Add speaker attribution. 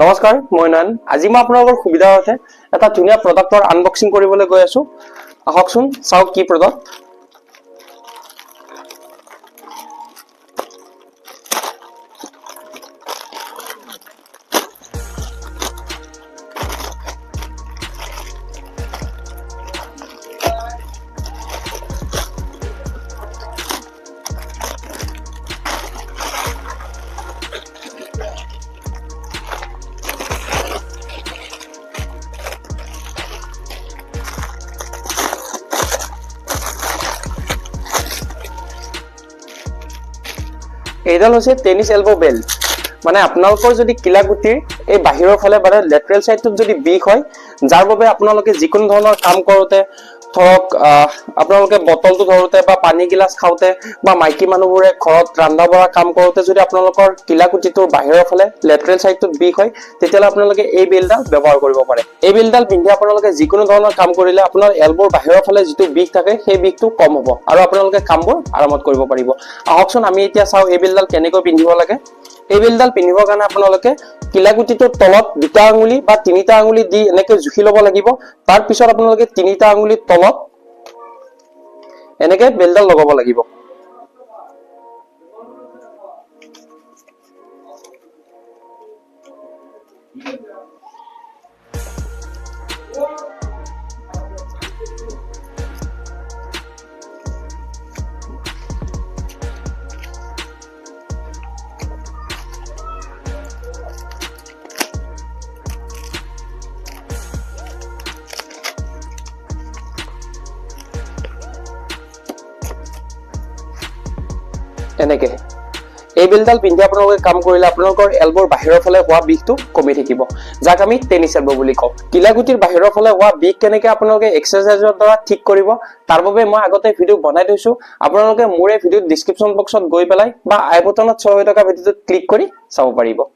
Speaker 1: নমস্কাৰ, মই নয়ন। আজি মই আপোনালোকৰ সুবিধাৰ্থে এটা ধুনীয়া প্ৰডাক্টৰ আনবক্সিং কৰিবলৈ গৈ আছো। আহকচোন চাওক কি প্ৰডাক্ট। এইডাল হৈছে টেনিছ এলবো বেল্ট। মানে আপোনালোকৰ যদি কিলাকুটিৰ এই বাহিৰৰ ফালে মানে লেটাৰেল সাইডটোত যদি বিষ হয়, যাৰ বাবে আপোনালোকে যিকোনো ধৰণৰ কাম কৰোতে ধৰক আপোনালোকে বটলটো ধৰোতে বা পানী গিলাচ খাওঁতে বা মাইকী মানুহবোৰে ঘৰত ৰন্ধা বঢ়া কাম কৰোতে যদি আপোনালোকৰ কিলাকুটিটোৰ বাহিৰৰ ফালে লেটাৰেল সাইডটোত বিষ হয়, তেতিয়াহ'লে আপোনালোকে এই বেল্টডাল ব্যৱহাৰ কৰিব পাৰে। এই বেল্টডাল পিন্ধি আপোনালোকে যিকোনো ধৰণৰ কাম কৰিলে আপোনাৰ এলবৰ বাহিৰৰ ফালে যিটো বিষ থাকে সেই বিষটো কম হ'ব আৰু আপোনালোকে কামবোৰ আৰামত কৰিব পাৰিব। আহকচোন আমি এতিয়া চাওঁ এই বেল্টডাল কেনেকৈ পিন্ধিব লাগে। এই বেল্টডাল পিন্ধিবৰ কাৰণে আপোনালোকে কিলাকুটিটোৰ তলত 2টা আঙুলি বা 3টা আঙুলি দি এনেকে জুখি ল'ব লাগিব। তাৰ পিছত আপোনালোকে 3টা আঙুলিৰ তলত এনেকে বেল্টডাল লগাব লাগিব। এনেকে এই বেল্টডাল পিন্ধি আপোনালোকে কাম কৰিলে আপোনালোকৰ এলবৰ বাহিৰৰ ফালে হোৱা বিষটো কমি থাকিব, যাক আমি টেনিছ এলবো বুলি কওঁ। কিলাকুটিৰ বাহিৰৰ ফালে হোৱা বিষ কেনেকে আপোনালোকে এক্সাৰচাইজৰ দ্বাৰা ঠিক কৰিব, তাৰ বাবে মই আগতে ভিডিঅ' বনাই থৈছো। আপোনালোকে মোৰ এই ভিডিঅ'ৰ ডেছক্ৰিপশ্যন বক্সত গৈ পেলাই বা আই বটনত শ্ব' হৈ থকা ভিডিঅ'টোত ক্লিক কৰি চাব পাৰিব।